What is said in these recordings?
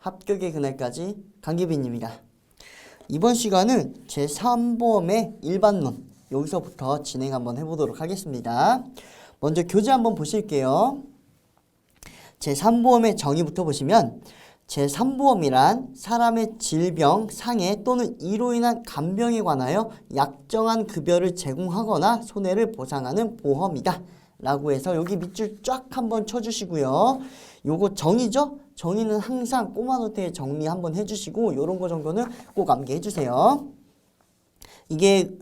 합격의 그날까지 강계빈입니다. 이번 시간은 제3보험의 일반론 여기서부터 진행 한번 해보도록 하겠습니다. 먼저 교재 한번 보실게요. 제3보험의 정의부터 보시면 제3보험이란 사람의 질병, 상해 또는 이로 인한 간병에 관하여 약정한 급여를 제공하거나 손해를 보상하는 보험이다 라고 해서 여기 밑줄 쫙 한번 쳐주시고요. 요거 정의죠? 정의는 항상 꼬마 노트에 정리 한번 해주시고 요런 거 정도는 꼭 암기해 주세요. 이게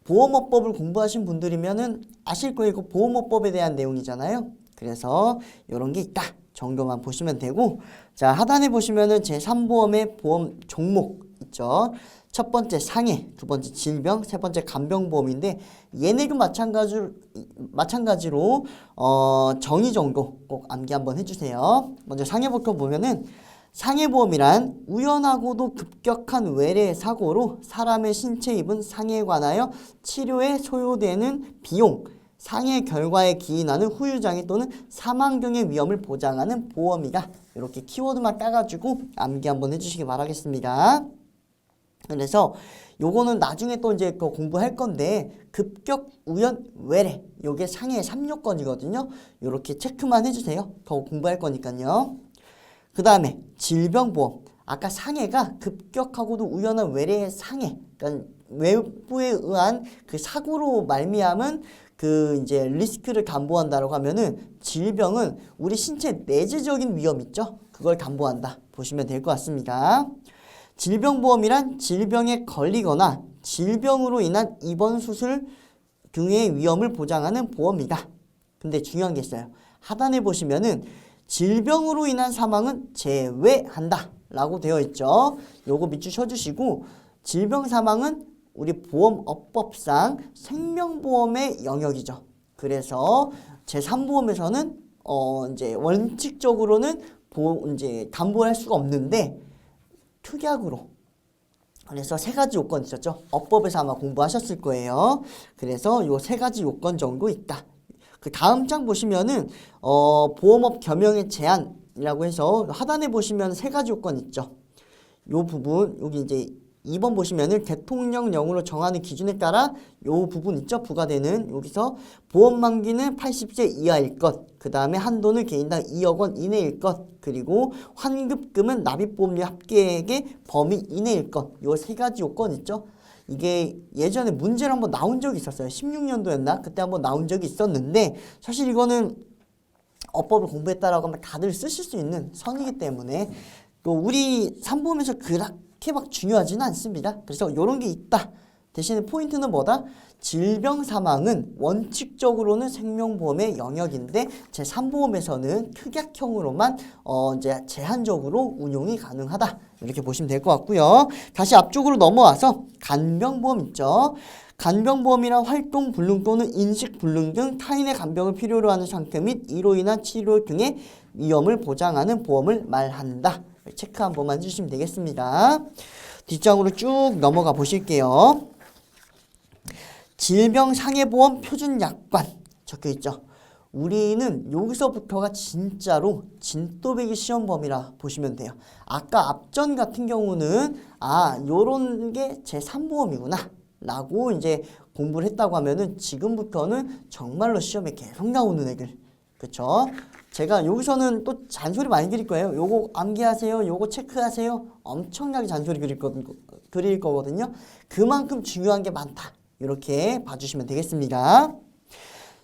보험업법을 공부하신 분들이면은 아실 거예요. 이거 보험업법에 대한 내용이잖아요. 그래서 요런 게 있다 정도만 보시면 되고, 자 하단에 보시면은 제3보험의 보험 종목 있죠. 첫 번째 상해, 두 번째 질병, 세 번째 간병보험인데 얘네도 마찬가지로 정의 정도 꼭 암기 한번 해주세요. 먼저 상해부터 보면은 상해보험이란 우연하고도 급격한 외래 사고로 사람의 신체에 입은 상해에 관하여 치료에 소요되는 비용, 상해 결과에 기인하는 후유장애 또는 사망 등의 위험을 보장하는 보험이다. 이렇게 키워드만 따가지고 암기 한번 해주시기 바라겠습니다. 그래서 요거는 나중에 또 이제 공부할 건데 급격 우연 외래 요게 상해의 3요건이거든요. 요렇게 체크만 해주세요. 더 공부할 거니까요. 그 다음에 질병보험. 아까 상해가 급격하고도 우연한 외래의 상해, 그러니까 외부에 의한 그 사고로 말미암은 그 이제 리스크를 담보한다라고 하면은 질병은 우리 신체 내재적인 위험 있죠? 그걸 담보한다 보시면 될 것 같습니다. 질병보험이란 질병에 걸리거나 질병으로 인한 입원 수술 등의 위험을 보장하는 보험이다. 근데 중요한 게 있어요. 하단에 보시면은 질병으로 인한 사망은 제외한다 라고 되어 있죠. 요거 밑줄 쳐주시고, 질병 사망은 우리 보험업법상 생명보험의 영역이죠. 그래서 제3보험에서는 이제 원칙적으로는 이제 담보를 할 수가 없는데 특약으로, 그래서 세 가지 요건 있었죠. 업법에서 아마 공부하셨을 거예요. 그래서 요 세 가지 요건 정도 있다. 그 다음 장 보시면은 보험업 겸용의 제한이라고 해서 하단에 보시면 세 가지 요건 있죠. 요 부분 여기 이제 2번 보시면은 대통령령으로 정하는 기준에 따라 요 부분 있죠. 부과되는 여기서 보험 만기는 80세 이하일 것, 그 다음에 한도는 개인당 2억 원 이내일 것, 그리고 환급금은 납입보험료 합계액의 범위 이내일 것. 요 세 가지 요건 있죠. 이게 예전에 문제로 한번 나온 적이 있었어요. 16년도였나? 그때 한번 나온 적이 있었는데 사실 이거는 업법을 공부했다라고 하면 다들 쓰실 수 있는 선이기 때문에 또 우리 3보험에서 그렇게 막 중요하지는 않습니다. 그래서 이런 게 있다. 대신에 포인트는 뭐다? 질병 사망은 원칙적으로는 생명보험의 영역인데 제3보험에서는 특약형으로만 이제 제한적으로 운용이 가능하다. 이렇게 보시면 될 것 같고요. 다시 앞쪽으로 넘어와서 간병보험 있죠. 간병보험이란 활동불능 또는 인식불능 등 타인의 간병을 필요로 하는 상태 및 이로 인한 치료 등의 위험을 보장하는 보험을 말한다. 체크 한 번만 해주시면 되겠습니다. 뒷장으로 쭉 넘어가 보실게요. 질병상해보험 표준약관 적혀있죠. 우리는 여기서부터가 진짜로 진또배기 시험 범위라 보시면 돼요. 아까 앞전 같은 경우는 요런 게 제3보험이구나 라고 이제 공부를 했다고 하면은 지금부터는 정말로 시험에 계속 나오는 애들. 그쵸? 제가 여기서는 또 잔소리 많이 드릴 거예요. 요거 암기하세요. 요거 체크하세요. 엄청나게 잔소리 드릴 거거든요. 그만큼 중요한 게 많다. 이렇게 봐주시면 되겠습니다.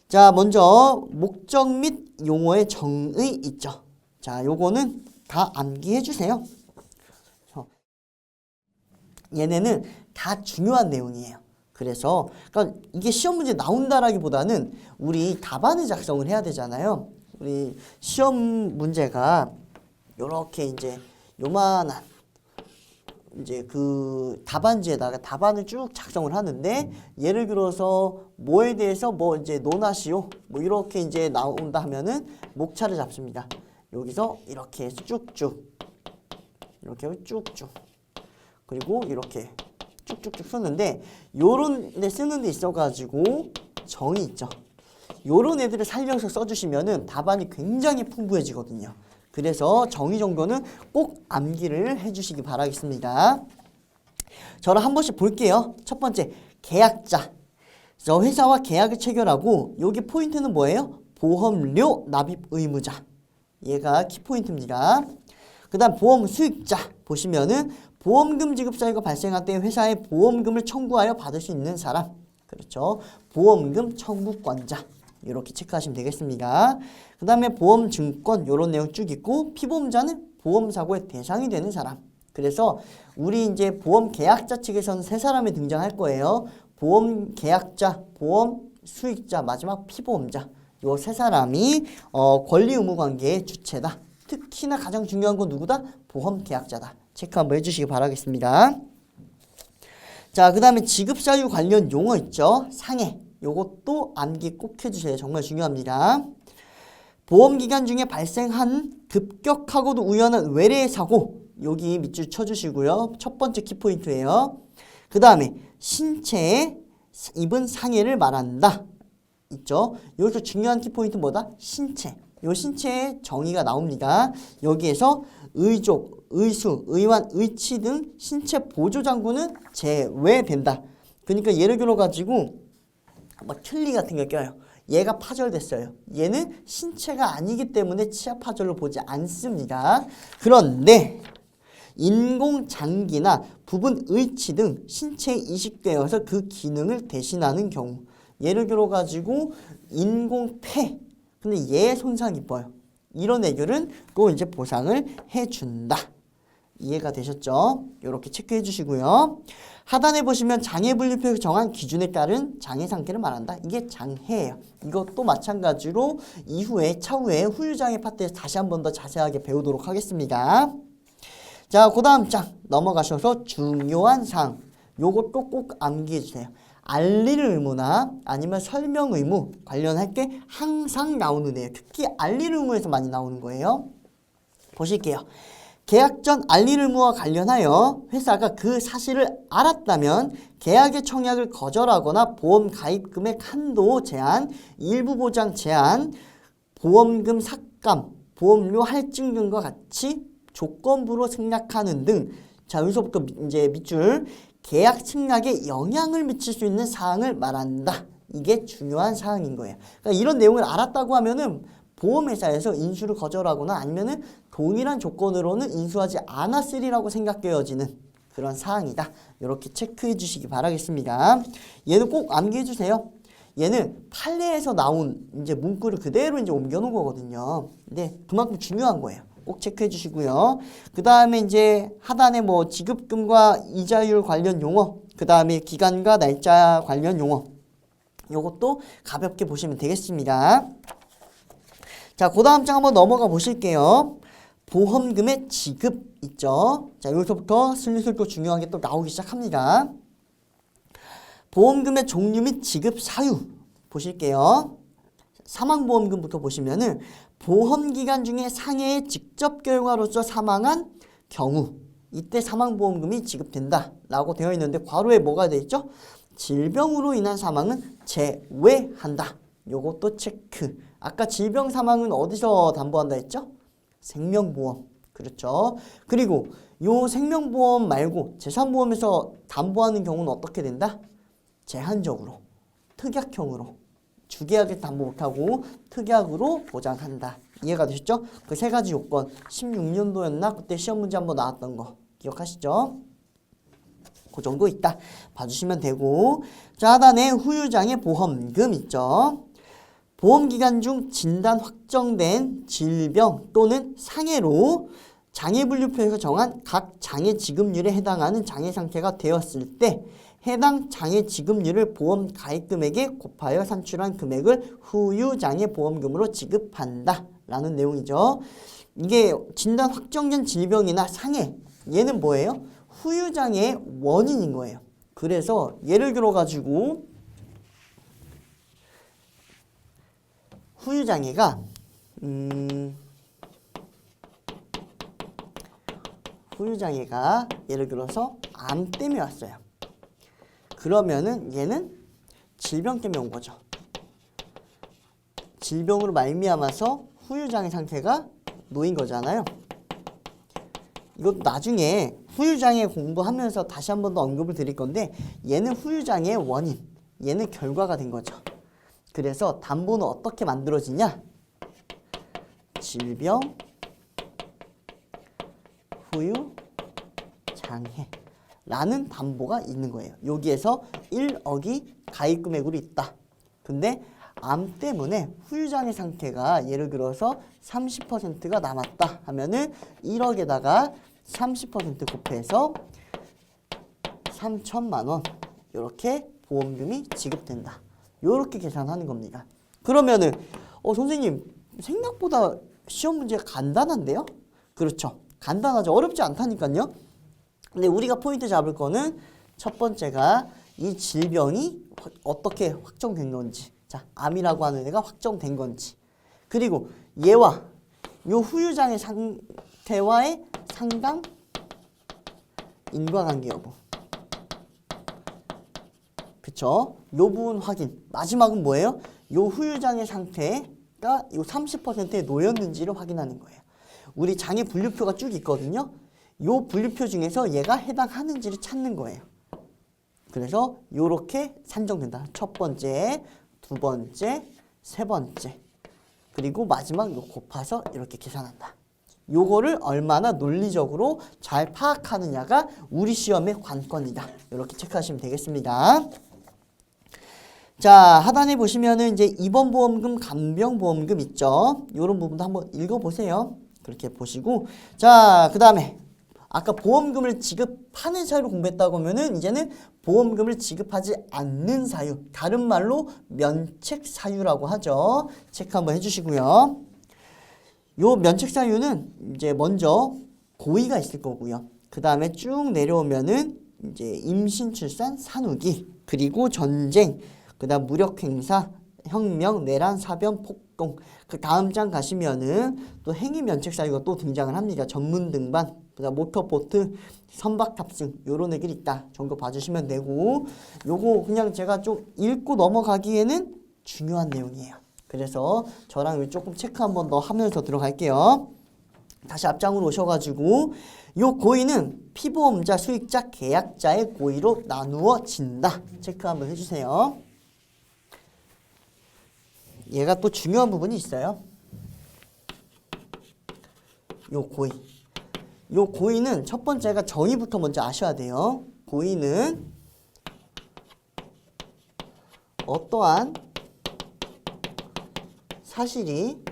자, 먼저 목적 및 용어의 정의 있죠. 자, 요거는 다 암기해 주세요. 얘네는 다 중요한 내용이에요. 그래서 그러니까 이게 시험 문제 나온다라기보다는 우리 답안을 작성을 해야 되잖아요. 우리 시험 문제가 요렇게 이제 요만한 이제 그 답안지에다가 답안을 쭉 작성을 하는데, 예를 들어서 뭐에 대해서 뭐 이제 논하시오 뭐 이렇게 이제 나온다 하면은 목차를 잡습니다. 여기서 이렇게 해서 쭉쭉 이렇게 쭉쭉 그리고 이렇게 쭉쭉쭉 쓰는데, 요런 데 쓰는 데 있어 가지고 정의 있죠. 요런 애들을 살려서 써주시면은 답안이 굉장히 풍부해지거든요. 그래서 정의 정도는 꼭 암기를 해주시기 바라겠습니다. 저를 한 번씩 볼게요. 첫 번째, 계약자. 저 회사와 계약을 체결하고 여기 포인트는 뭐예요? 보험료 납입 의무자. 얘가 키포인트입니다. 그 다음 보험 수익자 보시면은 보험금 지급 사유가 발생할 때 회사에 보험금을 청구하여 받을 수 있는 사람. 그렇죠. 보험금 청구권자. 이렇게 체크하시면 되겠습니다. 그 다음에 보험증권 이런 내용 쭉 있고 피보험자는 보험사고의 대상이 되는 사람. 그래서 우리 이제 보험 계약자 측에서는 세 사람이 등장할 거예요. 보험 계약자, 보험 수익자, 마지막 피보험자. 요 세 사람이 권리 의무 관계의 주체다. 특히나 가장 중요한 건 누구다? 보험 계약자다. 체크 한번 해주시기 바라겠습니다. 자, 그 다음에 지급 사유 관련 용어 있죠? 상해. 요것도 암기 꼭 해주세요. 정말 중요합니다. 보험기간 중에 발생한 급격하고도 우연한 외래의 사고. 여기 밑줄 쳐주시고요. 첫 번째 키포인트예요. 그 다음에 신체에 입은 상해를 말한다. 있죠. 여기서 중요한 키포인트 뭐다? 신체. 요 신체의 정의가 나옵니다. 여기에서 의족, 의수, 의완, 의치 등 신체 보조장구는 제외된다. 그러니까 예를 들어 가지고 막 틀니 같은 게 껴요. 얘가 파절됐어요. 얘는 신체가 아니기 때문에 치아 파절로 보지 않습니다. 그런데 인공장기나 부분 의치 등 신체에 이식되어서 그 기능을 대신하는 경우. 예를 들어 가지고 인공폐. 근데 얘 손상이 입어요. 이런 애들은 또 이제 보상을 해준다. 이해가 되셨죠? 이렇게 체크해 주시고요. 하단에 보시면 장애분류표에서 정한 기준에 따른 장애 상태를 말한다. 이게 장애예요. 이것도 마찬가지로 이후에 차후에 후유장애 파트에서 다시 한 번 더 자세하게 배우도록 하겠습니다. 자, 그 다음 장 넘어가셔서 중요한 사항. 요것도 꼭 암기해 주세요. 알릴 의무나 아니면 설명 의무 관련할 게 항상 나오는 애예요. 특히 알릴 의무에서 많이 나오는 거예요. 보실게요. 계약 전 알릴 의무와 관련하여 회사가 그 사실을 알았다면 계약의 청약을 거절하거나 보험 가입 금액 한도 제한, 일부 보장 제한, 보험금 삭감, 보험료 할증 등과 같이 조건부로 승낙하는 등. 자, 여기서부터 이제 밑줄. 계약 승낙에 영향을 미칠 수 있는 사항을 말한다. 이게 중요한 사항인 거예요. 그러니까 이런 내용을 알았다고 하면은 보험회사에서 인수를 거절하거나 아니면은 동일한 조건으로는 인수하지 않았으리라고 생각되어지는 그런 사항이다. 이렇게 체크해 주시기 바라겠습니다. 얘는 꼭 암기해 주세요. 얘는 판례에서 나온 이제 문구를 그대로 이제 옮겨 놓은 거거든요. 근데 그만큼 중요한 거예요. 꼭 체크해 주시고요. 그 다음에 이제 하단에 뭐 지급금과 이자율 관련 용어, 그 다음에 기간과 날짜 관련 용어, 요것도 가볍게 보시면 되겠습니다. 자, 그 다음 장 한번 넘어가 보실게요. 보험금의 지급 있죠. 자, 여기서부터 슬슬 또 중요한 게 또 나오기 시작합니다. 보험금의 종류 및 지급 사유 보실게요. 사망보험금부터 보시면은 보험기간 중에 상해의 직접 결과로서 사망한 경우 이때 사망보험금이 지급된다 라고 되어 있는데 괄호에 뭐가 되어 있죠? 질병으로 인한 사망은 제외한다. 요것도 체크. 아까 질병 사망은 어디서 담보한다 했죠? 생명보험. 그렇죠. 그리고 요 생명보험 말고 재산보험에서 담보하는 경우는 어떻게 된다? 제한적으로, 특약형으로. 주계약에서 담보 못하고 특약으로 보장한다. 이해가 되셨죠? 그 세 가지 요건 16년도였나? 그때 시험 문제 한번 나왔던 거 기억하시죠? 그 정도 있다. 봐주시면 되고. 자, 하단에 후유장애 보험금 있죠? 보험기간 중 진단 확정된 질병 또는 상해로 장애분류표에서 정한 각 장애 지급률에 해당하는 장애 상태가 되었을 때 해당 장애 지급률을 보험 가입금액에 곱하여 산출한 금액을 후유장애 보험금으로 지급한다 라는 내용이죠. 이게 진단 확정된 질병이나 상해, 얘는 뭐예요? 후유장애의 원인인 거예요. 그래서 예를 들어 가지고 후유장애가 후유장애가 예를 들어서 암 때문에 왔어요. 그러면은 얘는 질병 때문에 온 거죠. 질병으로 말미암아서 후유장애 상태가 놓인 거잖아요. 이것도 나중에 후유장애 공부하면서 다시 한 번 더 언급을 드릴 건데 얘는 후유장애의 원인, 얘는 결과가 된 거죠. 그래서 담보는 어떻게 만들어지냐? 질병, 후유장애라는 담보가 있는 거예요. 여기에서 1억이 가입금액으로 있다. 근데 암 때문에 후유장애 상태가 예를 들어서 30%가 남았다 하면은 1억에다가 30% 곱해서 3천만 원 이렇게 보험금이 지급된다. 이렇게 계산하는 겁니다. 그러면은 선생님 생각보다 시험 문제가 간단한데요? 그렇죠. 간단하죠. 어렵지 않다니까요. 근데 우리가 포인트 잡을 거는 첫 번째가 이 질병이 어떻게 확정된 건지, 자, 암이라고 하는 애가 확정된 건지, 그리고 얘와 요 후유장애 상태와의 상당 인과관계 여부. 그쵸? 요 부분 확인. 마지막은 뭐예요? 요 후유장애 상태가 요 30%에 놓였는지를 확인하는 거예요. 우리 장애 분류표가 쭉 있거든요. 요 분류표 중에서 얘가 해당하는지를 찾는 거예요. 그래서 요렇게 산정된다. 첫 번째, 두 번째, 세 번째. 그리고 마지막 요 곱해서 이렇게 계산한다. 요거를 얼마나 논리적으로 잘 파악하느냐가 우리 시험의 관건이다. 이렇게 체크하시면 되겠습니다. 자, 하단에 보시면은 이제 입원보험금, 간병보험금 있죠. 요런 부분도 한번 읽어보세요. 그렇게 보시고, 자, 그 다음에 아까 보험금을 지급하는 사유를 공부했다고 하면은 이제는 보험금을 지급하지 않는 사유, 다른 말로 면책 사유라고 하죠. 체크 한번 해주시고요. 요 면책 사유는 이제 먼저 고의가 있을 거고요. 그 다음에 쭉 내려오면은 이제 임신, 출산, 산후기, 그리고 전쟁, 그 다음 무력행사, 혁명, 내란, 사변, 폭동. 그 다음 장 가시면은 또 행위 면책 사유가 또 등장을 합니다. 전문 등반, 그다음 모터보트, 선박 탑승 요런 애들이 있다. 정도 봐주시면 되고, 요거 그냥 제가 좀 읽고 넘어가기에는 중요한 내용이에요. 그래서 저랑 조금 체크 한 번 더 하면서 들어갈게요. 다시 앞장으로 오셔가지고 요 고의는 피보험자, 수익자, 계약자의 고의로 나누어진다. 체크 한번 해주세요. 얘가 또 중요한 부분이 있어요. 요 고의. 요 고의는 첫 번째가 정의부터 먼저 아셔야 돼요. 고의는 어떠한 사실이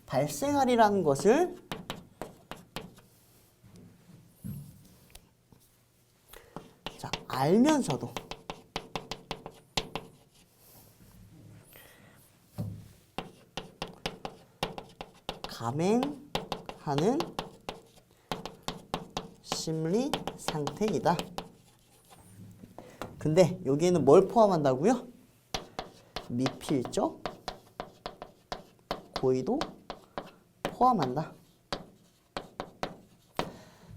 발생하리라는 것을 자, 알면서도 감행하는 심리 상태이다. 근데 여기에는 뭘 포함한다고요? 미필적 고의도 포함한다.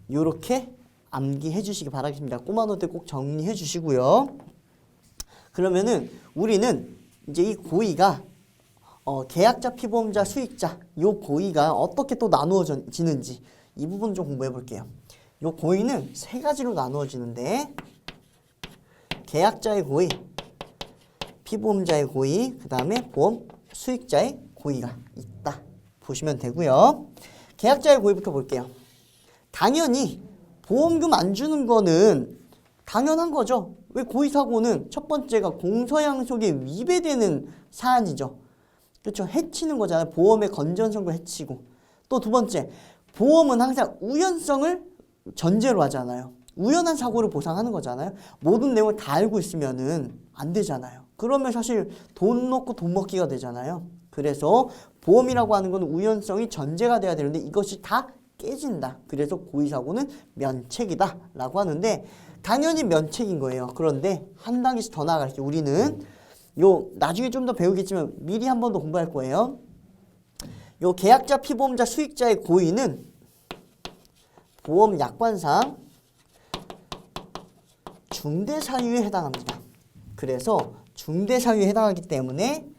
요렇게 암기해 주시기 바라겠습니다. 꼬마 노트 꼭 정리해 주시고요. 그러면은 우리는 이제 이 고의가 계약자, 피보험자, 수익자 요 고의가 어떻게 또 나누어지는지 이 부분 좀 공부해 볼게요. 요 고의는 세 가지로 나누어지는데 계약자의 고의, 피보험자의 고의, 그 다음에 보험 수익자의 고의가 있다. 보시면 되고요. 계약자의 고의부터 볼게요. 당연히 보험금 안 주는 거는 당연한 거죠. 왜 고의사고는 첫 번째가 공서양속에 위배되는 사안이죠. 그렇죠. 해치는 거잖아요. 보험의 건전성도 해치고. 또 두 번째, 보험은 항상 우연성을 전제로 하잖아요. 우연한 사고를 보상하는 거잖아요. 모든 내용을 다 알고 있으면은 안 되잖아요. 그러면 사실 돈 놓고 돈 먹기가 되잖아요. 그래서 보험이라고 하는 건 우연성이 전제가 돼야 되는데 이것이 다 깨진다. 그래서 고의사고는 면책이다 라고 하는데 당연히 면책인 거예요. 그런데 한 단계씩 더 나아갈게요. 우리는 요 나중에 좀 더 배우겠지만 미리 한 번 더 공부할 거예요. 요 계약자, 피보험자, 수익자의 고의는 보험 약관상 중대 사유에 해당합니다. 그래서 중대사유에 해당하기 때문에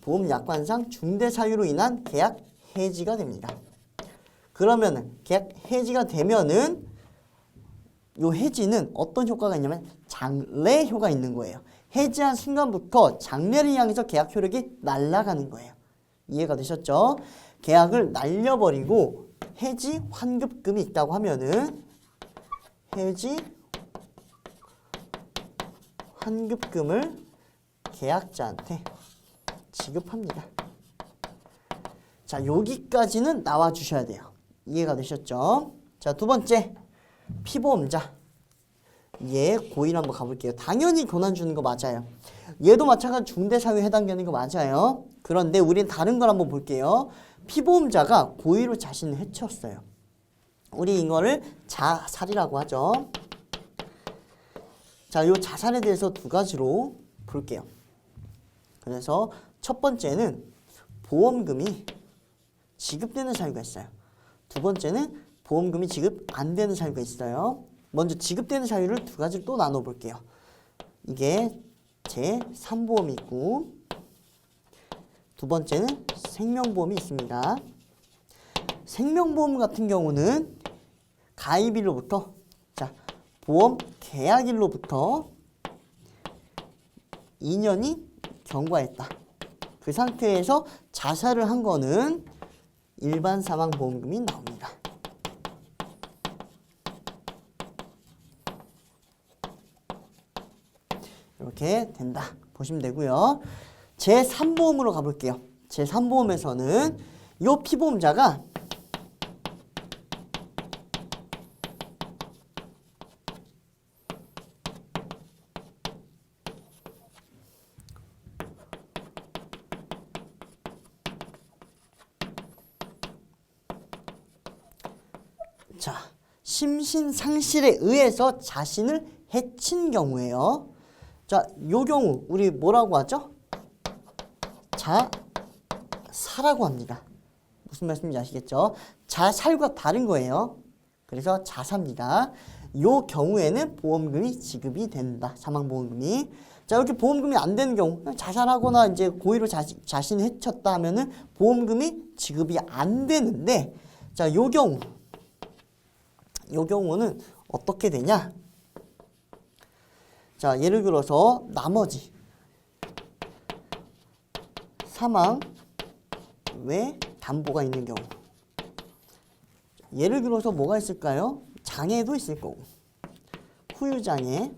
보험약관상 중대사유로 인한 계약 해지가 됩니다. 그러면은 계약 해지가 되면은 요 해지는 어떤 효과가 있냐면 장래 효과가 있는 거예요. 해지한 순간부터 장래를 향해서 계약 효력이 날아가는 거예요. 이해가 되셨죠? 계약을 날려버리고 해지 환급금이 있다고 하면은 해지 환급금을 계약자한테 지급합니다. 자, 여기까지는 나와 주셔야 돼요. 이해가 되셨죠? 자, 두 번째 피보험자. 얘 고의를 한번 가볼게요. 당연히 권한 주는 거 맞아요. 얘도 마찬가지로 중대사유에 해당되는 거 맞아요. 그런데 우린 다른 걸 한번 볼게요. 피보험자가 고의로 자신을 해쳤어요. 우리 이거를 자살이라고 하죠. 자, 요 자살에 대해서 두 가지로 볼게요. 그래서 첫 번째는 보험금이 지급되는 사유가 있어요. 두 번째는 보험금이 지급 안 되는 사유가 있어요. 먼저 지급되는 사유를 두 가지로 또 나눠 볼게요. 이게 제3보험이 있고 두 번째는 생명보험이 있습니다. 생명보험 같은 경우는 가입일로부터 보험 계약일로부터 2년이 경과했다. 그 상태에서 자살을 한 거는 일반 사망보험금이 나옵니다. 이렇게 된다. 보시면 되고요. 제3보험으로 가볼게요. 제3보험에서는 이 피보험자가 자, 심신상실에 의해서 자신을 해친 경우에요. 자, 요 경우 우리 뭐라고 하죠? 자사라고 합니다. 무슨 말씀인지 아시겠죠? 자살과 다른 거예요. 그래서 자사입니다. 요 경우에는 보험금이 지급이 된다. 사망보험금이. 자, 이렇게 보험금이 안 되는 경우, 자살하거나 이제 고의로 자신을 해쳤다 하면은 보험금이 지급이 안 되는데, 자, 요 경우는 어떻게 되냐? 자, 예를 들어서 나머지 사망 외 담보가 있는 경우. 예를 들어서 뭐가 있을까요? 장애도 있을 거고, 후유장애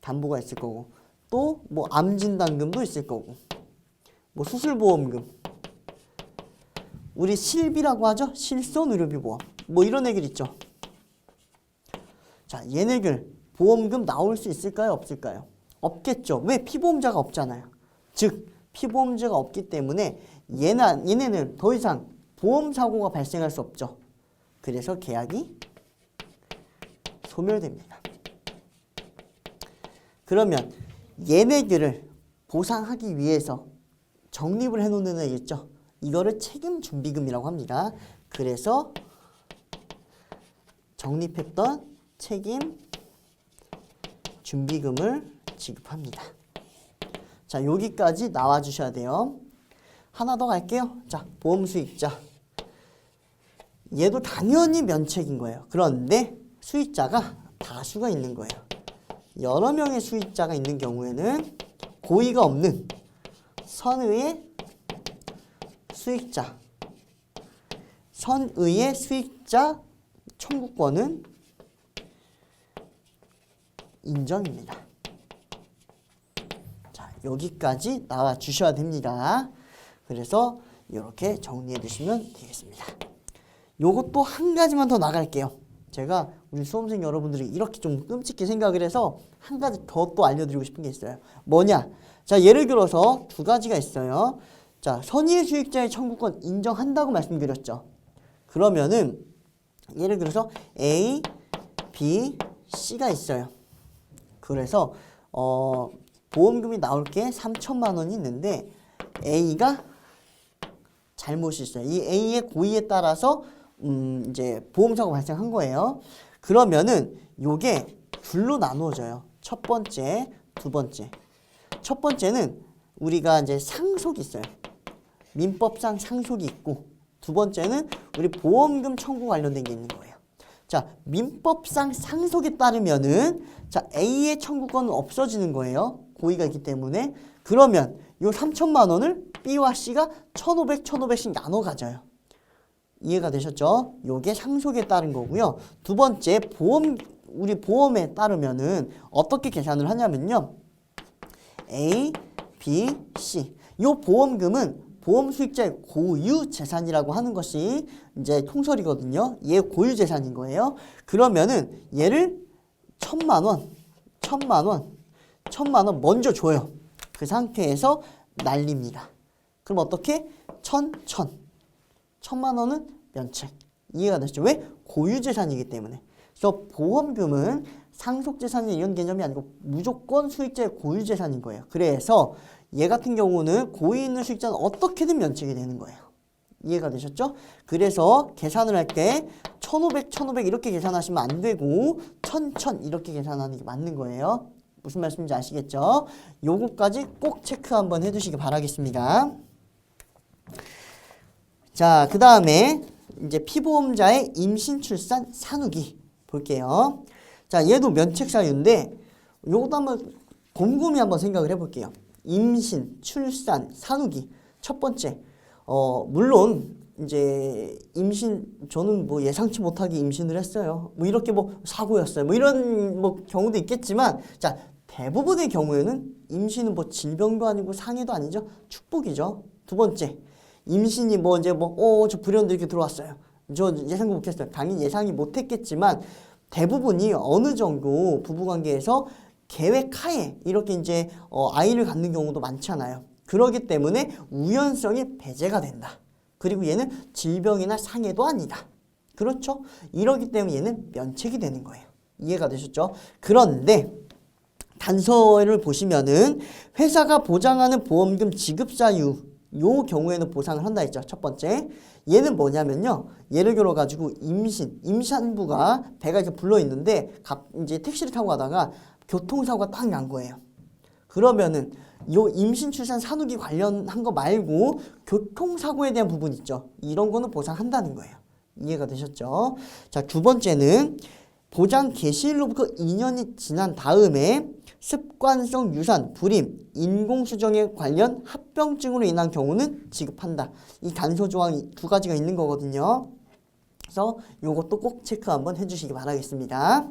담보가 있을 거고, 또 뭐 암진단금도 있을 거고, 뭐 수술보험금, 우리 실비라고 하죠? 실손의료비보험. 뭐 이런 애들 있죠. 자, 얘네들 보험금 나올 수 있을까요? 없을까요? 없겠죠. 왜? 피보험자가 없잖아요. 즉 피보험자가 없기 때문에 얘네는 더 이상 보험사고가 발생할 수 없죠. 그래서 계약이 소멸됩니다. 그러면 얘네들을 보상하기 위해서 적립을 해놓는 애 있죠. 이거를 책임준비금이라고 합니다. 그래서 적립했던 책임준비금을 지급합니다. 자, 여기까지 나와주셔야 돼요. 하나 더 갈게요. 자, 보험수익자. 얘도 당연히 면책인 거예요. 그런데 수익자가 다수가 있는 거예요. 여러 명의 수익자가 있는 경우에는 고의가 없는 선의의 수익자, 선의의 수익자 청구권은 인정입니다. 자, 여기까지 나와 주셔야 됩니다. 그래서 이렇게 정리해 두시면 되겠습니다. 요것도 한 가지만 더 나갈게요. 제가 우리 수험생 여러분들이 이렇게 좀 끔찍히 생각을 해서 한 가지 더 또 알려드리고 싶은 게 있어요. 뭐냐? 자, 예를 들어서 두 가지가 있어요. 자, 선의의 수익자의 청구권 인정한다고 말씀드렸죠. 그러면은 예를 들어서 A, B, C가 있어요. 그래서 보험금이 나올 게 3천만 원이 있는데 A가 잘못이 있어요. 이 A의 고의에 따라서 이제 보험사고 발생한 거예요. 그러면은 요게 둘로 나누어져요. 첫 번째, 두 번째. 첫 번째는 우리가 이제 상속이 있어요. 민법상 상속이 있고, 두 번째는 우리 보험금 청구 관련된 게 있는 거예요. 자, 민법상 상속에 따르면은 자, A의 청구권은 없어지는 거예요. 고의가 있기 때문에. 그러면 요 3천만 원을 B와 C가 1,500, 1,500씩 나눠 가져요. 이해가 되셨죠? 요게 상속에 따른 거고요. 두 번째, 우리 보험에 따르면은 어떻게 계산을 하냐면요. A, B, C. 요 보험금은 보험 수익자의 고유 재산이라고 하는 것이 이제 통설이거든요. 얘 고유 재산인 거예요. 그러면은 얘를 1,000만 원 먼저 줘요. 그 상태에서 날립니다. 그럼 어떻게? 1,000만 원은 면책. 이해가 되시죠? 왜? 고유 재산이기 때문에. 그래서 보험금은 상속재산이 이런 개념이 아니고 무조건 수익자의 고유 재산인 거예요. 그래서 얘 같은 경우는 고의 있는 수익자는 어떻게든 면책이 되는 거예요. 이해가 되셨죠? 그래서 계산을 할 때 1,500 이렇게 계산하시면 안 되고 1,000 이렇게 계산하는 게 맞는 거예요. 무슨 말씀인지 아시겠죠? 요거까지 꼭 체크 한번 해두시기 바라겠습니다. 자, 그 다음에 이제 피보험자의 임신, 출산, 산후기 볼게요. 자, 얘도 면책 사유인데 요것도 한번 곰곰이 한번 생각을 해볼게요. 임신, 출산, 산후기. 첫 번째, 물론 이제 임신, 저는 뭐 예상치 못하게 임신을 했어요. 뭐 이렇게 뭐 사고였어요. 뭐 이런 뭐 경우도 있겠지만, 자, 대부분의 경우에는 임신은 뭐 질병도 아니고 상해도 아니죠. 축복이죠. 두 번째, 임신이 뭐 이제 저 불현도 이렇게 들어왔어요. 저 예상도 못했어요. 당연히 예상이 못했겠지만 대부분이 어느 정도 부부관계에서 계획하에 이렇게 이제 아이를 갖는 경우도 많잖아요. 그렇기 때문에 우연성이 배제가 된다. 그리고 얘는 질병이나 상해도 아니다. 그렇죠? 이러기 때문에 얘는 면책이 되는 거예요. 이해가 되셨죠? 그런데 단서를 보시면은 회사가 보장하는 보험금 지급 사유 요 경우에는 보상을 한다 했죠. 첫 번째. 얘는 뭐냐면요. 예를 들어 가지고 임산부가 배가 이렇게 불러 있는데 이제 택시를 타고 가다가 교통사고가 딱 난 거예요. 그러면은 요 임신, 출산, 산후기 관련한 거 말고 교통사고에 대한 부분 있죠. 이런 거는 보상한다는 거예요. 이해가 되셨죠? 자, 두 번째는 보장 개시일로부터 2년이 지난 다음에 습관성 유산, 불임, 인공수정에 관련 합병증으로 인한 경우는 지급한다. 이 단서 조항이 두 가지가 있는 거거든요. 그래서 요것도 꼭 체크 한번 해주시기 바라겠습니다.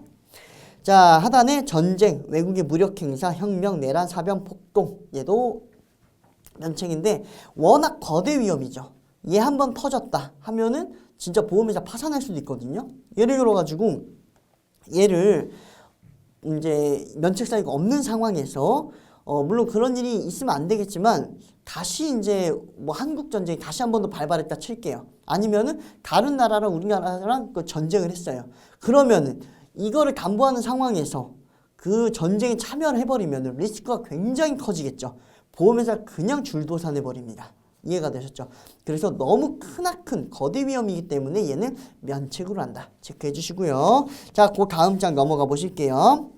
자, 하단에 전쟁, 외국의 무력 행사, 혁명, 내란, 사병, 폭동. 얘도 면책인데 워낙 거대 위험이죠. 얘 한번 터졌다 하면은 진짜 보험회사 파산할 수도 있거든요. 예를 들어 가지고 얘를 이제 면책 사유가 없는 상황에서 물론 그런 일이 있으면 안 되겠지만 다시 이제 뭐 한국 전쟁이 다시 한 번 더 발발했다 칠게요. 아니면은 다른 나라랑 우리나라랑 그 전쟁을 했어요. 그러면은 이거를 담보하는 상황에서 그 전쟁에 참여를 해버리면은 리스크가 굉장히 커지겠죠. 보험회사 그냥 줄도산해 버립니다. 이해가 되셨죠? 그래서 너무 크나큰 거대 위험이기 때문에 얘는 면책으로 한다. 체크해 주시고요. 자, 그 다음 장 넘어가 보실게요.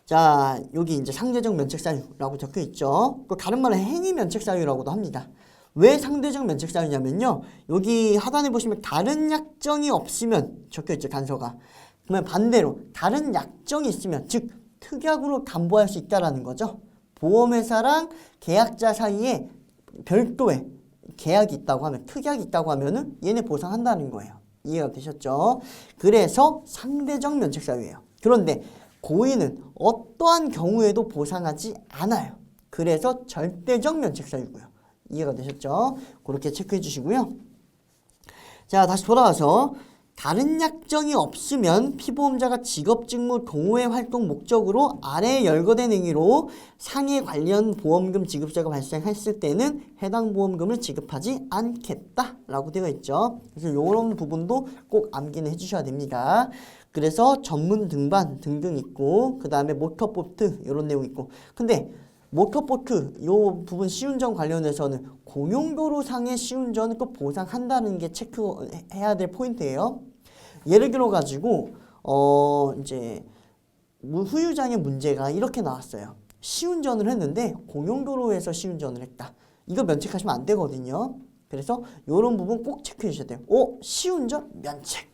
자, 여기 이제 상대적 면책 사유라고 적혀 있죠. 그 다른 말은 행위 면책 사유라고도 합니다. 왜 상대적 면책 사유냐면요. 여기 하단에 보시면 다른 약정이 없으면 적혀 있죠, 단서가. 그러면 반대로 다른 약정이 있으면 즉 특약으로 담보할 수 있다라는 거죠. 보험회사랑 계약자 사이에 별도의 계약이 있다고 하면 특약이 있다고 하면은 얘네 보상한다는 거예요. 이해가 되셨죠? 그래서 상대적 면책 사유예요. 그런데 고의는 어떠한 경우에도 보상하지 않아요. 그래서 절대적 면책 사유고요. 이해가 되셨죠? 그렇게 체크해 주시고요. 자, 다시 돌아와서 다른 약정이 없으면 피보험자가 직업직무 동호회 활동 목적으로 아래에 열거된 행위로 상해 관련 보험금 지급자가 발생했을 때는 해당 보험금을 지급하지 않겠다라고 되어 있죠. 그래서 이런 부분도 꼭 암기는 해주셔야 됩니다. 그래서 전문 등반 등등 있고 그 다음에 모터보트 이런 내용 있고 근데 모터보트 요 부분 시운전 관련해서는 공용도로상의 시운전을 꼭 보상한다는 게 체크해야 될 포인트예요. 예를 들어 가지고 이제 후유장애 문제가 이렇게 나왔어요. 시운전을 했는데 공용도로에서 시운전을 했다. 이거 면책하시면 안 되거든요. 그래서 이런 부분 꼭 체크해 주셔야 돼요. 시운전 면책.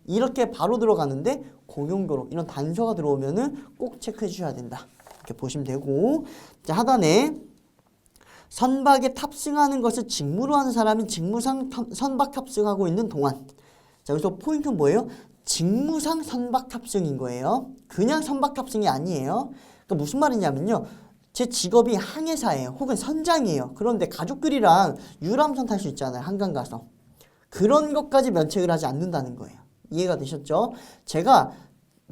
이렇게 바로 들어가는데 공용도로 이런 단서가 들어오면은 꼭 체크해 주셔야 된다. 이렇게 보시면 되고, 자, 하단에 선박에 탑승하는 것을 직무로 하는 사람이 직무상 선박 탑승하고 있는 동안. 자, 여기서 포인트는 뭐예요? 직무상 선박 탑승인 거예요. 그냥 선박 탑승이 아니에요. 그러니까 무슨 말이냐면요. 제 직업이 항해사예요. 혹은 선장이에요. 그런데 가족들이랑 유람선 탈 수 있잖아요. 한강 가서. 그런 것까지 면책을 하지 않는다는 거예요. 이해가 되셨죠? 제가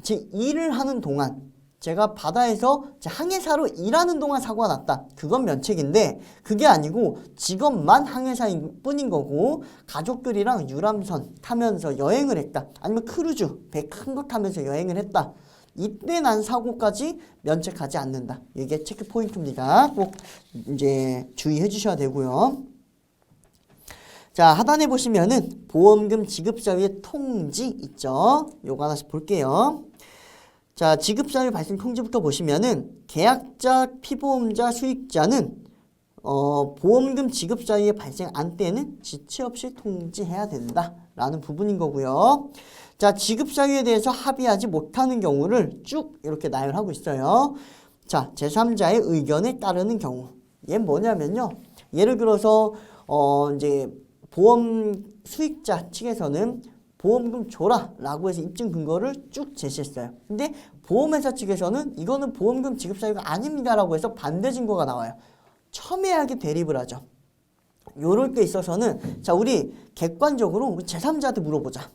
제 일을 하는 동안, 제가 바다에서 항해사로 일하는 동안 사고가 났다. 그건 면책인데 그게 아니고 직업만 항해사인 뿐인 거고, 가족들이랑 유람선 타면서 여행을 했다. 아니면 크루즈, 배 큰 거 타면서 여행을 했다. 이때 난 사고까지 면책하지 않는다. 이게 체크 포인트입니다. 꼭 이제 주의해 주셔야 되고요. 자, 하단에 보시면은 보험금 지급 사유의 통지 있죠. 요거 하나씩 볼게요. 자, 지급 사유 발생 통지부터 보시면은 계약자, 피보험자, 수익자는 보험금 지급 사유의 발생 안 때는 지체 없이 통지해야 된다라는 부분인 거고요. 자, 지급 사유에 대해서 합의하지 못하는 경우를 쭉 이렇게 나열하고 있어요. 자, 제3자의 의견에 따르는 경우. 얘는 뭐냐면요. 예를 들어서 이제 보험 수익자 측에서는 보험금 줘라 라고 해서 입증 근거를 쭉 제시했어요. 근데 보험회사 측에서는 이거는 보험금 지급 사유가 아닙니다 라고 해서 반대 증거가 나와요. 첨예하게 대립을 하죠. 요럴 때 있어서는 자, 우리 객관적으로 우리 제3자한테 물어보자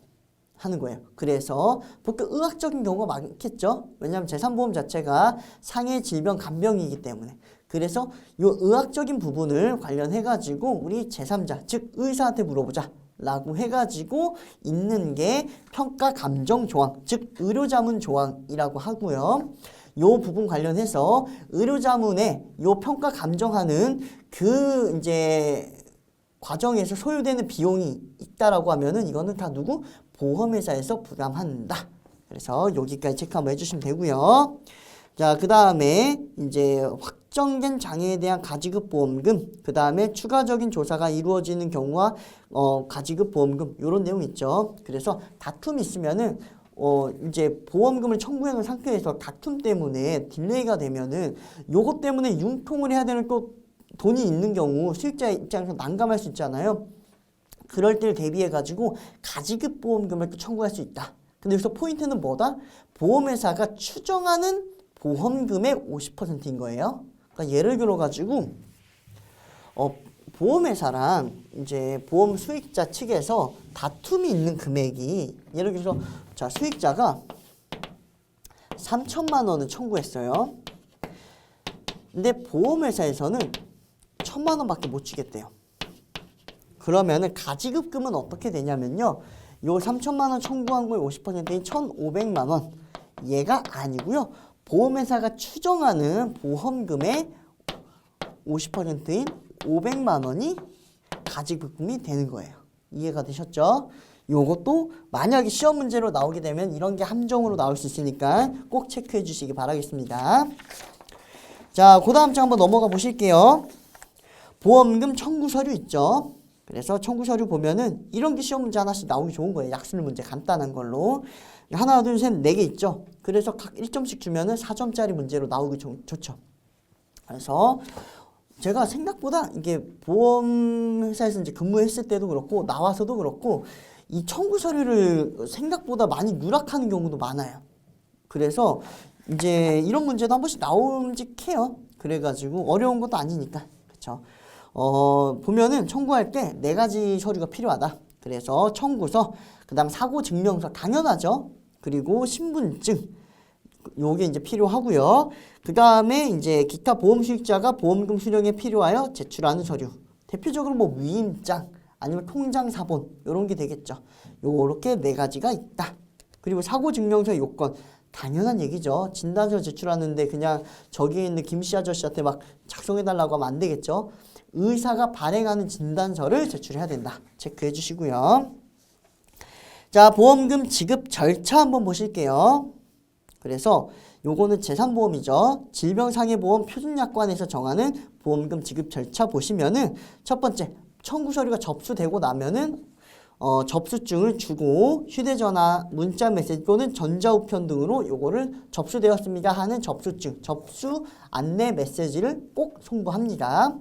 하는 거예요. 그래서 보통 의학적인 경우가 많겠죠. 왜냐하면 제3보험 자체가 상해 질병 간병이기 때문에. 그래서 요 의학적인 부분을 관련해가지고 우리 제3자, 즉 의사한테 물어보자 라고 해가지고 있는 게 평가 감정 조항, 즉 의료자문 조항이라고 하고요. 요 부분 관련해서 의료자문에 요 평가 감정하는 그 이제 과정에서 소요되는 비용이 있다라고 하면은 이거는 다 누구? 보험회사에서 부담한다. 그래서 여기까지 체크 한번 해주시면 되고요. 자, 그 다음에 이제 확정된 장애에 대한 가지급 보험금, 그 다음에 추가적인 조사가 이루어지는 경우와 가지급 보험금 이런 내용 있죠. 그래서 다툼이 있으면은 이제 보험금을 청구해 놓은 상태에서 다툼 때문에 딜레이가 되면은 요것 때문에 융통을 해야 되는 또 돈이 있는 경우 수익자 입장에서 난감할 수 있잖아요. 그럴 때를 대비해 가지고 가지급 보험금을 또 청구할 수 있다. 근데 여기서 포인트는 뭐다? 보험회사가 추정하는 보험금의 50%인 거예요. 그러니까 예를 들어 가지고 보험회사랑 이제 보험 수익자 측에서 다툼이 있는 금액이 예를 들어서 자, 수익자가 3천만 원을 청구했어요. 근데 보험회사에서는 1,000만 원밖에 못 주겠대요. 그러면은 가지급금은 어떻게 되냐면요. 요 3천만 원 청구한 거의 50%인 1,500만 원. 얘가 아니고요. 보험회사가 추정하는 보험금의 50%인 500만 원이 가지급금이 되는 거예요. 이해가 되셨죠? 요것도 만약에 시험 문제로 나오게 되면 이런 게 함정으로 나올 수 있으니까 꼭 체크해 주시기 바라겠습니다. 자, 그 다음 장 한번 넘어가 보실게요. 보험금 청구 서류 있죠. 그래서 청구 서류 보면은 이런 게 시험 문제 하나씩 나오기 좋은 거예요. 약술 문제 간단한 걸로. 하나, 둘, 셋, 네 개 있죠. 그래서 각 1점씩 주면은 4점짜리 문제로 나오기 좋죠. 그래서 제가 생각보다 이게 보험회사에서 이제 근무했을 때도 그렇고 나와서도 그렇고 이 청구 서류를 생각보다 많이 누락하는 경우도 많아요. 그래서 이제 이런 문제도 한 번씩 나옴직해요. 그래가지고 어려운 것도 아니니까. 그쵸? 보면은 청구할 때 4가지 서류가 필요하다. 그래서 청구서, 그 다음 사고 증명서 당연하죠. 그리고 신분증 요게 이제 필요하고요. 그 다음에 이제 기타 보험 수익자가 보험금 수령에 필요하여 제출하는 서류. 대표적으로 뭐 위임장 아니면 통장 사본 요런 게 되겠죠. 요렇게 4가지가 있다. 그리고 사고 증명서 요건 당연한 얘기죠. 진단서 제출하는데 그냥 저기에 있는 김씨 아저씨한테 막 작성해달라고 하면 안 되겠죠. 의사가 발행하는 진단서를 제출해야 된다. 체크해 주시고요. 자, 보험금 지급 절차 한번 보실게요. 그래서 요거는 재산보험이죠. 질병상해보험 표준약관에서 정하는 보험금 지급 절차 보시면은 첫 번째 청구 서류가 접수되고 나면은 접수증을 주고 휴대전화, 문자 메시지 또는 전자우편 등으로 요거를 접수되었습니다 하는 접수증, 접수 안내 메시지를 꼭 송부합니다.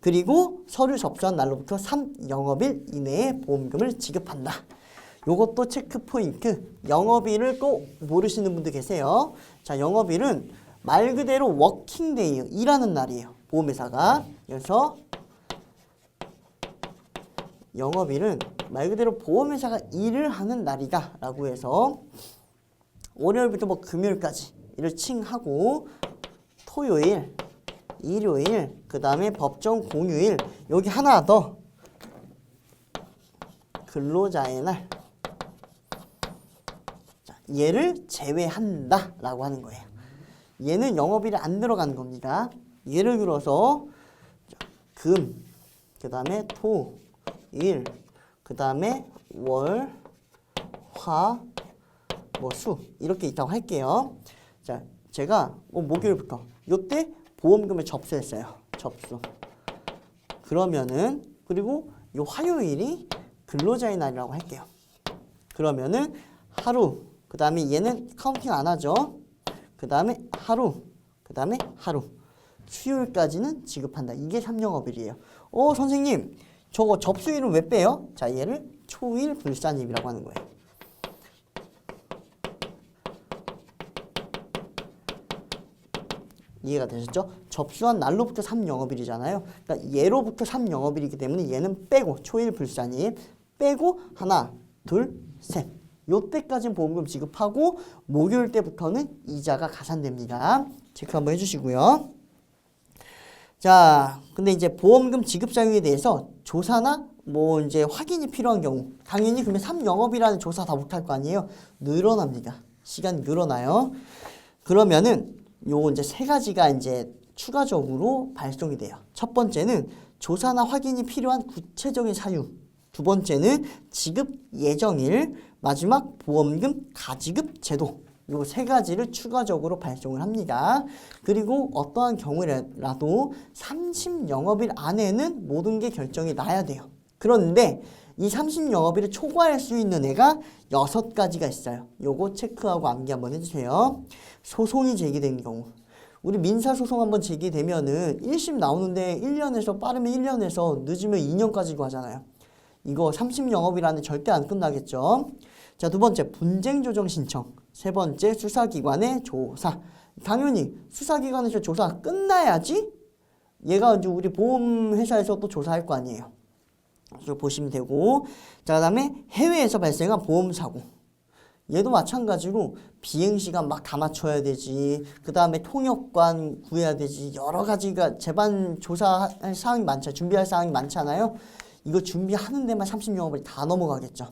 그리고 서류 접수한 날로부터 3영업일 이내에 보험금을 지급한다. 요것도 체크 포인트. 영업일을 또 모르시는 분들 계세요. 자, 영업일은 말 그대로 워킹데이예요. 일하는 날이에요. 보험회사가. 그래서 영업일은 말 그대로 보험회사가 일을 하는 날이다 라고 해서 월요일부터 뭐 금요일까지 일을 칭하고 토요일, 일요일, 그 다음에 법정 공휴일, 여기 하나 더 근로자의 날, 얘를 제외한다 라고 하는 거예요. 얘는 영업일에 안 들어가는 겁니다. 예를 들어서 금, 그 다음에 토, 일, 그 다음에 월, 화, 뭐 수 이렇게 있다고 할게요. 자, 제가 목요일부터 요때 보험금을 접수했어요. 접수. 그러면은 그리고 요 화요일이 근로자의 날이라고 할게요. 그러면은 하루, 그 다음에 얘는 카운팅 안 하죠. 그 다음에 하루, 그 다음에 하루. 수요일까지는 지급한다. 이게 3영업일이에요. 선생님, 저거 접수일은 왜 빼요? 자, 얘를 초일 불산입이라고 하는 거예요. 이해가 되셨죠? 접수한 날로부터 3영업일이잖아요. 그러니까 얘로부터 3영업일이기 때문에 얘는 빼고 초일 불산입 빼고 하나, 둘, 셋. 요때까지는 보험금 지급하고 목요일 때부터는 이자가 가산됩니다. 체크 한번 해주시고요. 자, 근데 이제 보험금 지급 사유에 대해서 조사나 뭐 이제 확인이 필요한 경우 당연히 그러면 3영업이라는 조사 다 못할 거 아니에요. 늘어납니다. 시간 늘어나요. 그러면은 요 이제 세 가지가 이제 추가적으로 발송이 돼요. 첫 번째는 조사나 확인이 필요한 구체적인 사유. 두 번째는 지급 예정일. 마지막 보험금 가지급 제도. 요 세 가지를 추가적으로 발송을 합니다. 그리고 어떠한 경우라도 30영업일 안에는 모든 게 결정이 나야 돼요. 그런데 이 30영업일을 초과할 수 있는 애가 6가지가 있어요. 요거 체크하고 암기 한번 해주세요. 소송이 제기된 경우. 우리 민사소송 한번 제기되면은 1심 나오는데 1년에서 빠르면 1년에서 늦으면 2년까지고 하잖아요. 이거 30영업일 안에 절대 안 끝나겠죠. 자, 두 번째 분쟁조정 신청. 세 번째 수사기관의 조사. 당연히 수사기관에서 조사 끝나야지 얘가 이제 우리 보험회사에서 또 조사할 거 아니에요. 그래서 보시면 되고. 자, 그 다음에 해외에서 발생한 보험사고. 얘도 마찬가지로 비행시간 막 다 맞춰야 되지. 그 다음에 통역관 구해야 되지. 여러 가지가 재반 조사할 사항이 많죠. 준비할 사항이 많잖아요. 이거 준비하는 데만 30영업일이 다 넘어가겠죠.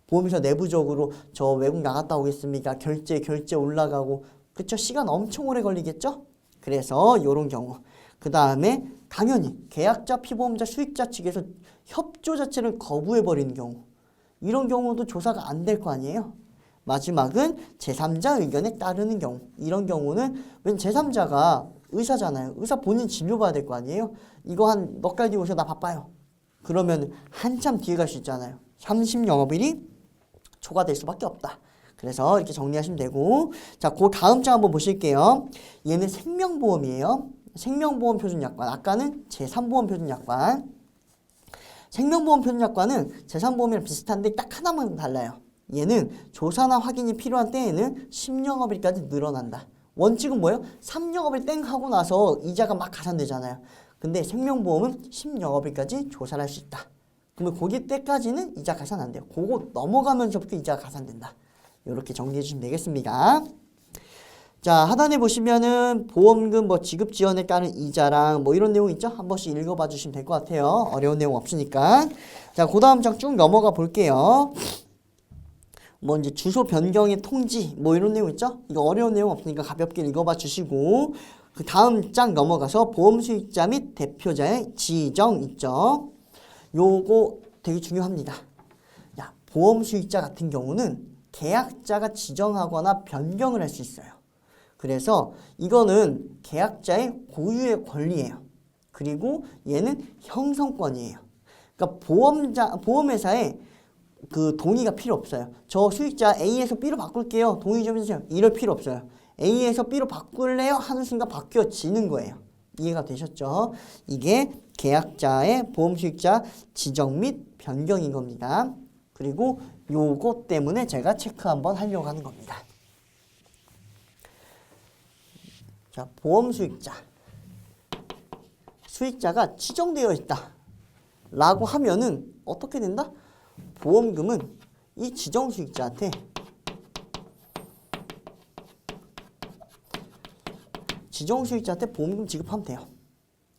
보험회사 내부적으로 저 외국 나갔다 오겠습니다. 결제 올라가고. 그쵸? 시간 엄청 오래 걸리겠죠? 그래서 요런 경우. 그 다음에 당연히 계약자, 피보험자, 수익자 측에서 협조 자체를 거부해버리는 경우. 이런 경우도 조사가 안 될 거 아니에요? 마지막은 제3자 의견에 따르는 경우. 이런 경우는 웬 제3자가 의사잖아요. 의사 본인 진료 봐야 될 거 아니에요? 이거 한 넉 달 뒤에 오셔 나 바빠요. 그러면 한참 뒤에 갈 수 있잖아요. 30영업일이 초과될 수밖에 없다. 그래서 이렇게 정리하시면 되고. 자, 그 다음 장 한번 보실게요. 얘는 생명보험이에요. 생명보험 표준약관. 아까는 제3보험 표준약관. 생명보험 표준약관은 제3보험이랑 비슷한데 딱 하나만 달라요. 얘는 조사나 확인이 필요한 때에는 10영업일까지 늘어난다. 원칙은 뭐예요? 3영업일 땡 하고 나서 이자가 막 가산되잖아요. 근데 생명보험은 10영업일까지 조사를 할 수 있다. 그러면 거기 때까지는 이자 가산 안 돼요. 그거 넘어가면서부터 이자가 가산된다. 이렇게 정리해 주시면 되겠습니다. 자, 하단에 보시면은 보험금 뭐 지급 지연에 따른 이자랑 뭐 이런 내용 있죠? 한 번씩 읽어봐 주시면 될 것 같아요. 어려운 내용 없으니까. 자, 그 다음 장 쭉 넘어가 볼게요. 뭐 이제 주소 변경의 통지 뭐 이런 내용 있죠? 이거 어려운 내용 없으니까 가볍게 읽어봐 주시고 그 다음 장 넘어가서 보험 수익자 및 대표자의 지정 있죠? 요거 되게 중요합니다. 야, 보험 수익자 같은 경우는 계약자가 지정하거나 변경을 할 수 있어요. 그래서 이거는 계약자의 고유의 권리예요. 그리고 얘는 형성권이에요. 그러니까 보험회사에 그 동의가 필요 없어요. 저 수익자 A에서 B로 바꿀게요. 동의 좀 해주세요. 이럴 필요 없어요. A에서 B로 바꿀래요? 하는 순간 바뀌어지는 거예요. 이해가 되셨죠? 이게 계약자의 보험 수익자 지정 및 변경인 겁니다. 그리고 요거 때문에 제가 체크 한번 하려고 하는 겁니다. 자, 보험 수익자. 수익자가 지정되어 있다. 라고 하면은 어떻게 된다? 보험금은 이 지정 수익자한테 보험금 지급하면 돼요.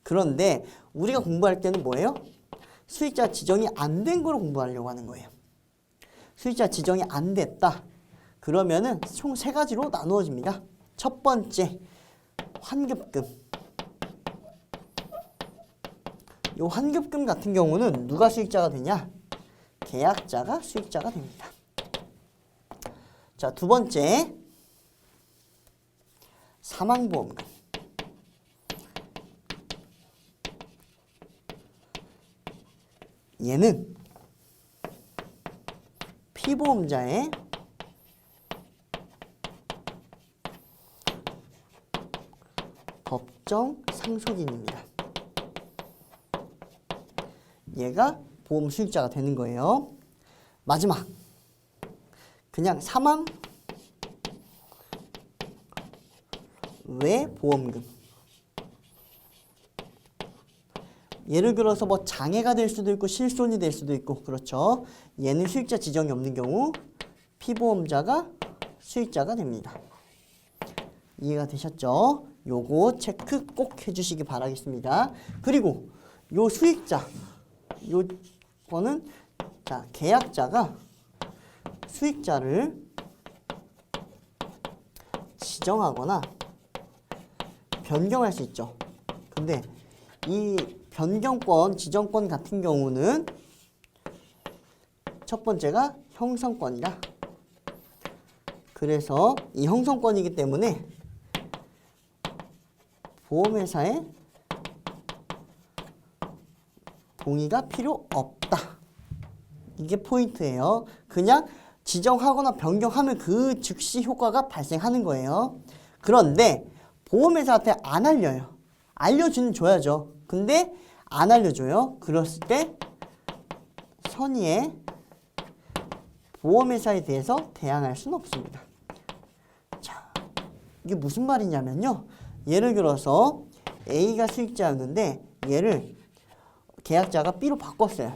그런데 우리가 공부할 때는 뭐예요? 수익자 지정이 안 된 거로 공부하려고 하는 거예요. 수익자 지정이 안 됐다. 그러면은 총 3가지로 나누어집니다. 첫 번째, 환급금. 이 환급금 같은 경우는 누가 수익자가 되냐? 계약자가 수익자가 됩니다. 자, 두 번째, 사망보험금. 얘는 피보험자의 법정 상속인입니다. 얘가 보험 수익자가 되는 거예요. 마지막, 그냥 사망 외 보험금. 예를 들어서 뭐 장애가 될 수도 있고 실손이 될 수도 있고 그렇죠. 얘는 수익자 지정이 없는 경우 피보험자가 수익자가 됩니다. 이해가 되셨죠? 요거 체크 꼭 해주시기 바라겠습니다. 그리고 요 수익자, 요거는 자, 계약자가 수익자를 지정하거나 변경할 수 있죠. 근데 이 변경권, 지정권 같은 경우는 첫 번째가 형성권이라. 그래서 이 형성권이기 때문에 보험회사의 동의가 필요 없다. 이게 포인트예요. 그냥 지정하거나 변경하면 그 즉시 효과가 발생하는 거예요. 그런데 보험회사한테 안 알려요. 알려주는 줘야죠. 근데 안 알려줘요. 그랬을 때 선의의 보험회사에 대해서 대항할 수는 없습니다. 자, 이게 무슨 말이냐면요. 예를 들어서 A가 수익자였는데 얘를 계약자가 B로 바꿨어요.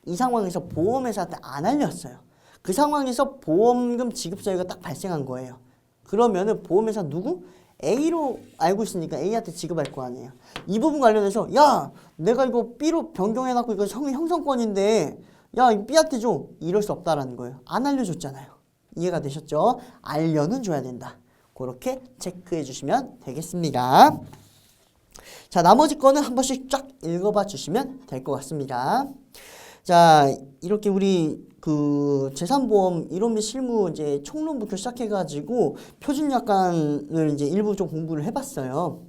이 상황에서 보험회사한테 안 알렸어요. 그 상황에서 보험금 지급 사유가 딱 발생한 거예요. 그러면은 보험회사 누구? A로 알고 있으니까 A한테 지급할 거 아니에요. 이 부분 관련해서 야, 내가 이거 B로 변경해놨고 이거 형성권인데 야, 이거 B한테 줘. 이럴 수 없다라는 거예요. 안 알려줬잖아요. 이해가 되셨죠? 알려는 줘야 된다. 그렇게 체크해 주시면 되겠습니다. 자, 나머지 거는 한 번씩 쫙 읽어봐 주시면 될 것 같습니다. 자, 이렇게 우리 그 재산보험 이론 및 실무 이제 총론부터 시작해가지고 표준약관을 이제 일부 좀 공부를 해봤어요.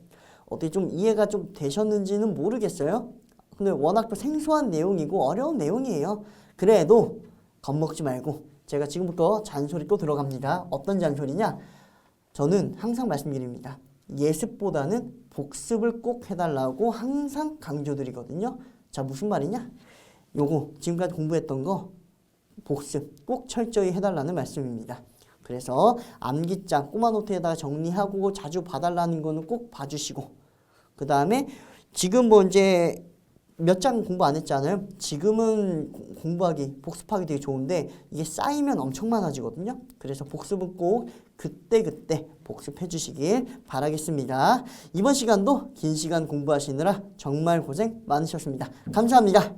어떻게 좀 이해가 좀 되셨는지는 모르겠어요. 근데 워낙 또 생소한 내용이고 어려운 내용이에요. 그래도 겁먹지 말고 제가 지금부터 잔소리 또 들어갑니다. 어떤 잔소리냐? 저는 항상 말씀드립니다. 예습보다는 복습을 꼭 해달라고 항상 강조드리거든요. 자, 무슨 말이냐? 요거 지금까지 공부했던 거 복습 꼭 철저히 해달라는 말씀입니다. 그래서 암기장 꼬마 노트에다가 정리하고 자주 봐달라는 거는 꼭 봐주시고, 그 다음에 지금 뭐 이제 몇 장 공부 안 했잖아요. 지금은 공부하기, 복습하기 되게 좋은데 이게 쌓이면 엄청 많아지거든요. 그래서 복습은 꼭 그때그때 복습해 주시길 바라겠습니다. 이번 시간도 긴 시간 공부하시느라 정말 고생 많으셨습니다. 감사합니다.